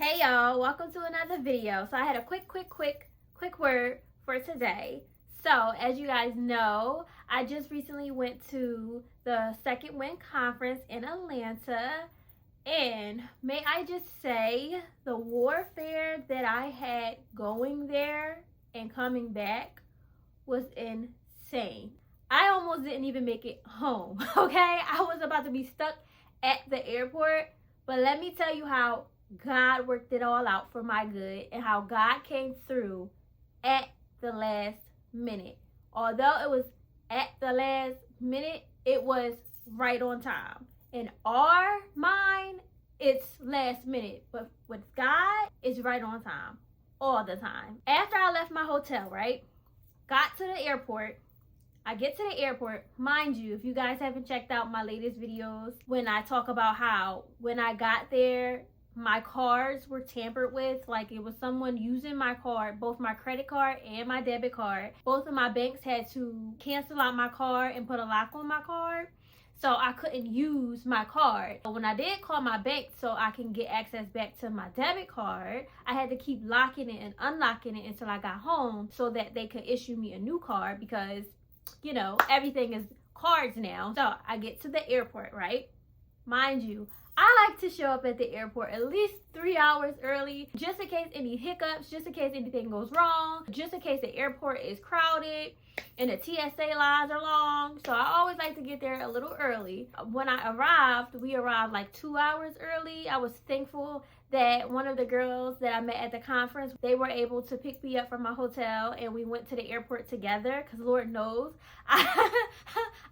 Hey y'all, welcome to another video. So I had a quick word for today. So as you guys know, I just recently went to the Second Wind Conference in Atlanta, and may I just say the warfare that I had going there and coming back was insane. I almost didn't even make it home, okay? I was about to be stuck at the airport, but let me tell you how God worked it all out for my good and how God came through at the last minute. Although it was at the last minute, it was right on time. In our mind, it's last minute, but with God, it's right on time all the time. After I left my hotel, right, got to the airport. I get to the airport. Mind you, if you guys haven't checked out my latest videos, when I talk about how when I got there, my cards were tampered with. Like, it was someone using my card, both my credit card and my debit card. Both of my banks had to cancel out my card and put a lock on my card, so I couldn't use my card. But when I did call my bank so I can get access back to my debit card, I had to keep locking it and unlocking it until I got home so that they could issue me a new card, because you know, everything is cards now. So I get to the airport, right? Mind you, I like to show up at the airport at least 3 hours early, just in case any hiccups, just in case anything goes wrong, just in case the airport is crowded and the TSA lines are long. So I always like to get there a little early. When I arrived, we arrived like 2 hours early. I was thankful that one of the girls that I met at the conference, they were able to pick me up from my hotel and we went to the airport together, because Lord knows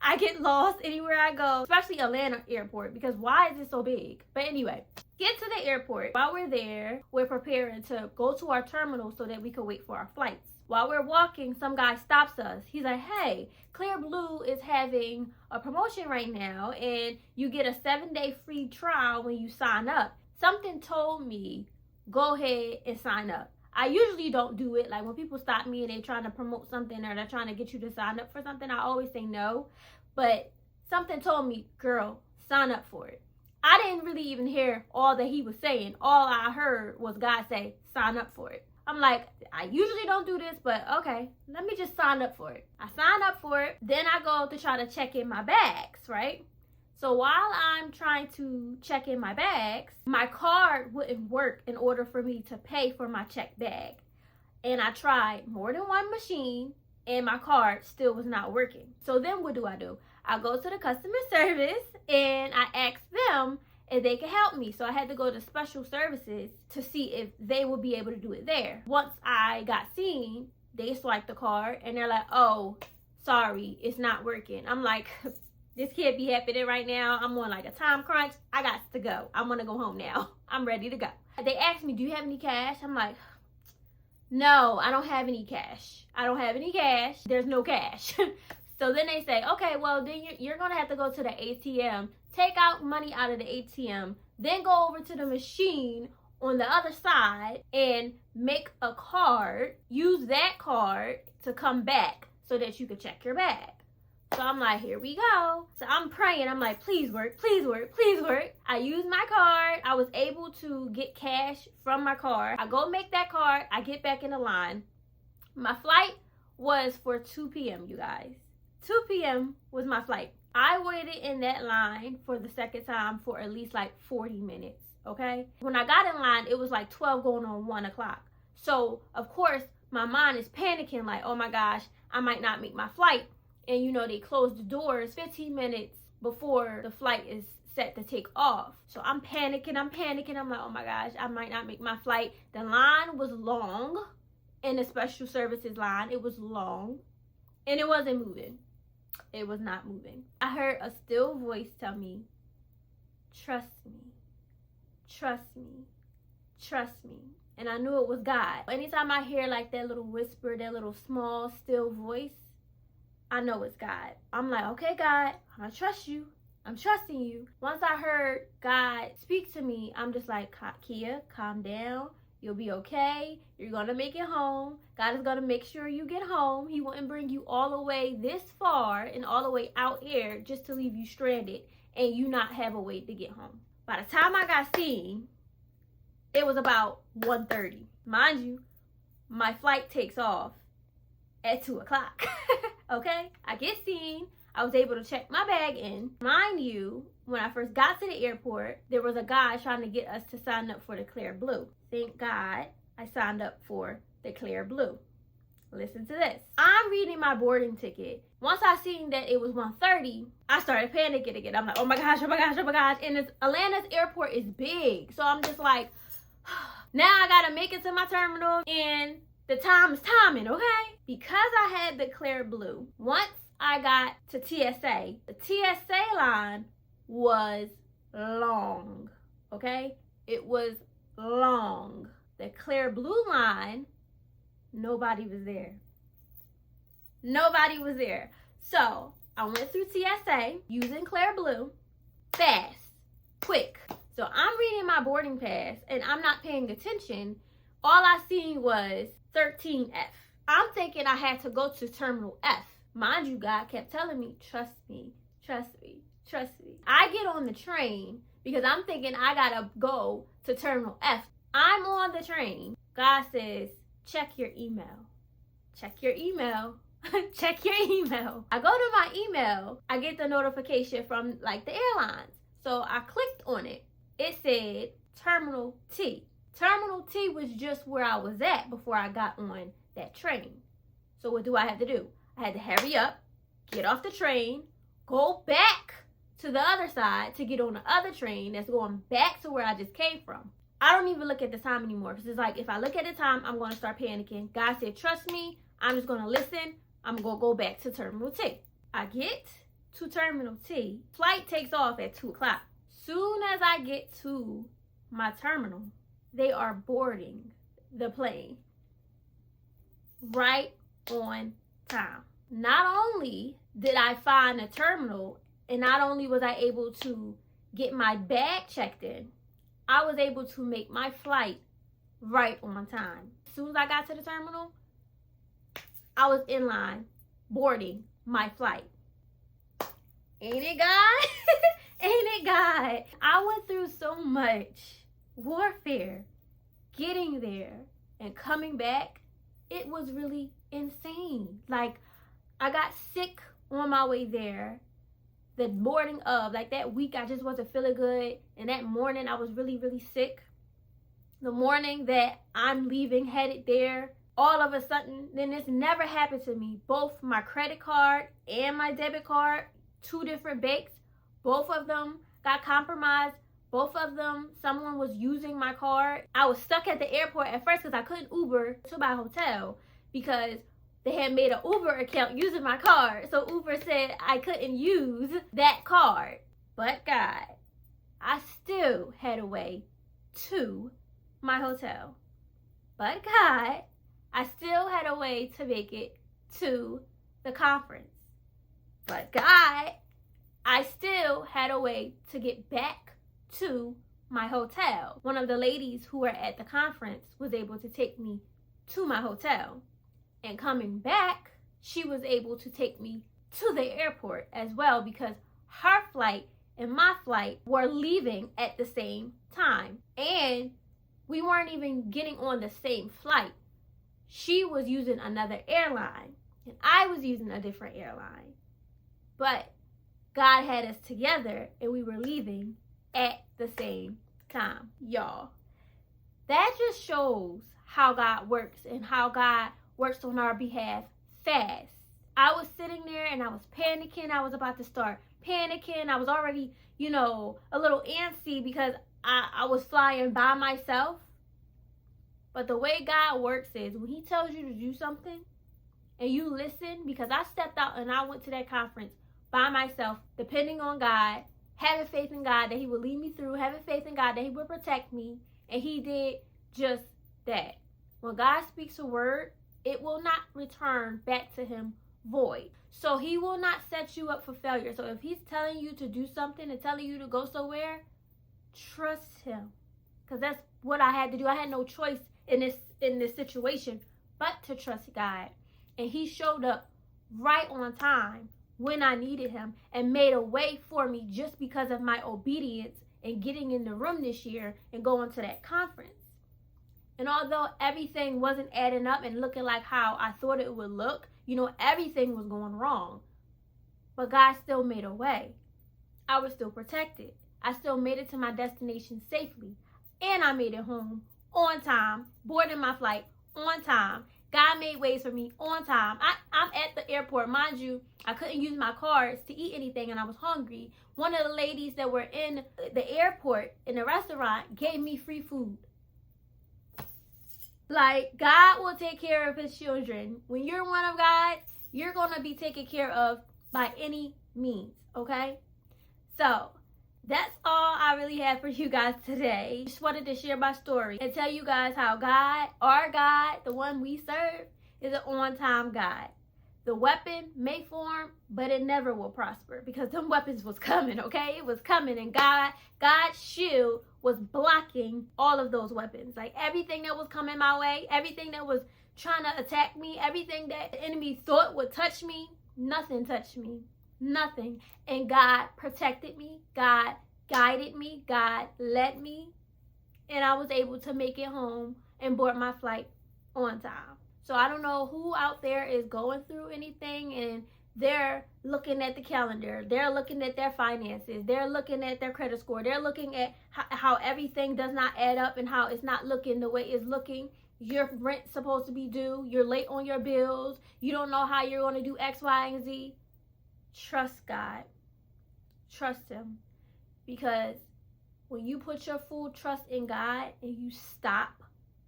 I get lost anywhere I go, especially Atlanta airport, because why is it so big? But anyway, get to the airport. While we're there, we're preparing to go to our terminal so that we could wait for our flights. While we're walking, some guy stops us. He's like, hey, Clear Blue is having a promotion right now and you get a 7-day free trial when you sign up. Something told me, go ahead and sign up. I usually don't do it. Like, when people stop me and they're trying to promote something or they're trying to get you to sign up for something, I always say no. But something told me, girl, sign up for it. I didn't really even hear all that he was saying. All I heard was God say, sign up for it. I'm like, I usually don't do this, but okay, let me just sign up for it. I sign up for it. Then I go to try to check in my bags, right? So while I'm trying to check in my bags, my card wouldn't work in order for me to pay for my checked bag. And I tried more than one machine and my card still was not working. So then what do? I go to the customer service and I ask them if they can help me. So I had to go to special services to see if they would be able to do it there. Once I got seen, they swiped the card and they're like, oh, sorry, it's not working. I'm like, this can't be happening right now. I'm on like a time crunch. I got to go. I want to go home now. I'm ready to go. They asked me, do you have any cash? I'm like, no, I don't have any cash. I don't have any cash. There's no cash. So then they say, okay, well, then you're going to have to go to the ATM, take out money out of the ATM, then go over to the machine on the other side and make a card, use that card to come back so that you can check your bag. So I'm like, here we go. So I'm praying. I'm like, please work, please work, please work. I used my card. I was able to get cash from my card. I go make that card. I get back in the line. My flight was for 2 p.m., you guys. 2 p.m. was my flight. I waited in that line for the second time for at least like 40 minutes, okay? When I got in line, it was like 12 going on 1 o'clock. So, of course, my mind is panicking like, oh my gosh, I might not make my flight. And you know, they close the doors 15 minutes before the flight is set to take off. So I'm panicking. I'm like, oh my gosh, I might not make my flight. The line was long. In the special services line, it was long. And it wasn't moving. It was not moving. I heard a still voice tell me, trust me, trust me, trust me. And I knew it was God. Anytime I hear like that little whisper, that little small, still voice, I know it's God. I'm like, okay, God, I'm gonna trust you. I'm trusting you. Once I heard God speak to me, I'm just like, Kia, calm down. You'll be okay. You're gonna make it home. God is gonna make sure you get home. He wouldn't bring you all the way this far and all the way out here just to leave you stranded and you not have a way to get home. By the time I got seen, It was about 1:30. Mind you, my flight takes off at 2 o'clock. Okay? I get seen. I was able to check my bag in. Mind you, when I first got to the airport, there was a guy trying to get us to sign up for the Clear Blue. Thank God I signed up for the Clear Blue. Listen to this. I'm reading my boarding ticket. Once I seen that it was 1:30, I started panicking again. I'm like, oh my gosh, oh my gosh, oh my gosh. And Atlanta's airport is big. So I'm just like, now I gotta make it to my terminal and the time is timing, okay? Because I had the Clear Blue, once I got to TSA, the TSA line was long, okay? It was long. The Clear Blue line, nobody was there. Nobody was there. So I went through TSA using Clear Blue, fast, quick. So I'm reading my boarding pass and I'm not paying attention. All I seen was 13F. I'm thinking I had to go to Terminal F. Mind you, God kept telling me, trust me, trust me, trust me. I get on the train because I'm thinking I gotta go to Terminal F. I'm on the train. God says, check your email. Check your email. Check your email. I go to my email. I get the notification from like the airlines. So I clicked on it. It said Terminal T. Terminal T was just where I was at before I got on that train. So what do I have to do? I had to hurry up, get off the train, go back to the other side to get on the other train that's going back to where I just came from. I don't even look at the time anymore because it's like if I look at the time, I'm going to start panicking. God said, trust me. I'm just going to listen. I'm going to go back to Terminal T. I get to Terminal T. Flight takes off at 2 o'clock. Soon as I get to my terminal, they are boarding the plane right on time. Not only did I find a terminal and not only was I able to get my bag checked in, I was able to make my flight right on time. As soon as I got to the terminal, I was in line boarding my flight. Ain't it God? Ain't it God? I went through so much warfare getting there and coming back. It was really insane. Like, I got sick on my way there. The morning of, like that week, I just wasn't feeling good. And that morning, I was really, really sick. The morning that I'm leaving, headed there, all of a sudden, then this never happened to me. Both my credit card and my debit card, 2 different banks, both of them got compromised. Both of them, someone was using my card. I was stuck at the airport at first because I couldn't Uber to my hotel because they had made an Uber account using my card. So Uber said I couldn't use that card. But God, I still had a way to my hotel. But God, I still had a way to make it to the conference. But God, I still had a way to get back to my hotel. One of the ladies who were at the conference was able to take me to my hotel. And coming back, she was able to take me to the airport as well because her flight and my flight were leaving at the same time. And we weren't even getting on the same flight. She was using another airline and I was using a different airline. But God had us together and we were leaving at the same time, y'all. That just shows how God works and how God works on our behalf fast. I was sitting there and I was panicking. I was about to start panicking. I was already, a little antsy because I was flying by myself. But the way God works is when he tells you to do something and you listen, because I stepped out and I went to that conference by myself, depending on God, having faith in God that he would lead me through, having faith in God that he would protect me, and he did just that. When God speaks a word, it will not return back to him void. So he will not set you up for failure. So if he's telling you to do something and telling you to go somewhere, trust him. Because that's what I had to do. I had no choice in this situation but to trust God. And he showed up right on time when I needed him and made a way for me just because of my obedience and getting in the room this year and going to that conference. And although everything wasn't adding up and looking like how I thought it would look, you know, everything was going wrong. But God still made a way. I was still protected. I still made it to my destination safely. And I made it home on time, boarding my flight on time. God made ways for me on time. I'm at the airport. Mind you, I couldn't use my cards to eat anything and I was hungry. One of the ladies that were in the airport in the restaurant gave me free food. Like, God will take care of his children. When you're one of God's, you're going to be taken care of by any means, okay? So, that's all I really have for you guys today. Just wanted to share my story and tell you guys how God, our God, the one we serve, is an on-time God. The weapon may form, but it never will prosper because them weapons was coming, okay? It was coming, and God's shield was blocking all of those weapons. Like, everything that was coming my way, everything that was trying to attack me, everything that the enemy thought would touch me, nothing touched me. Nothing. And God protected me. God guided me. God led me. And I was able to make it home and board my flight on time. So I don't know who out there is going through anything and they're looking at the calendar. They're looking at their finances. They're looking at their credit score. They're looking at how everything does not add up and how it's not looking the way it's looking. Your rent's supposed to be due. You're late on your bills. You don't know how you're going to do X, Y, and Z. Trust God. Trust him. Because when you put your full trust in God and you stop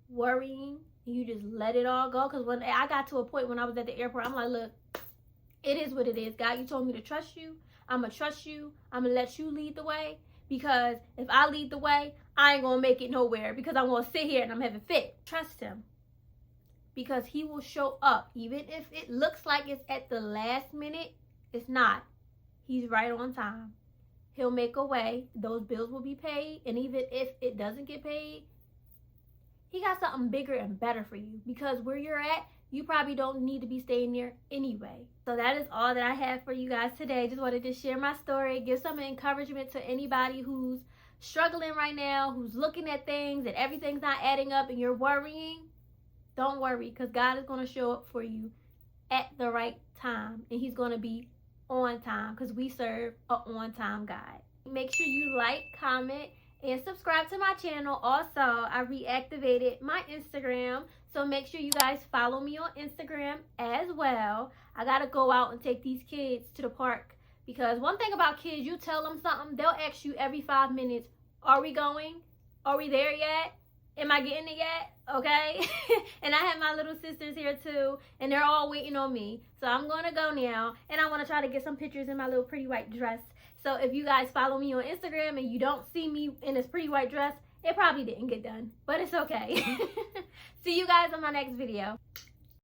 worrying and you just let it all go. Because when I got to a point when I was at the airport, I'm like, look, it is what it is. God, you told me to trust you. I'm going to trust you. I'm going to let you lead the way. Because if I lead the way, I ain't going to make it nowhere. Because I'm going to sit here and I'm having fit. Trust him. Because he will show up. Even if it looks like it's at the last minute, it's not. He's right on time. He'll make a way. Those bills will be paid. And even if it doesn't get paid, he got something bigger and better for you. Because where you're at, you probably don't need to be staying there anyway. So that is all that I have for you guys today. Just wanted to share my story. Give some encouragement to anybody who's struggling right now. Who's looking at things and everything's not adding up and you're worrying. Don't worry. Because God is going to show up for you at the right time. And he's going to be on time because we serve a on-time God. Make sure you like, comment, and subscribe to my channel. Also, I reactivated my Instagram, so make sure you guys follow me on Instagram as well. I gotta go out and take these kids to the park because one thing about kids, you tell them something, they'll ask you every 5 minutes, are we going? Are we there yet? Am I getting it yet? Okay. And I have my little sisters here too, and they're all waiting on me. So I'm going to go now, and I want to try to get some pictures in my little pretty white dress. So if you guys follow me on Instagram and you don't see me in this pretty white dress, it probably didn't get done, but it's okay. See you guys on my next video.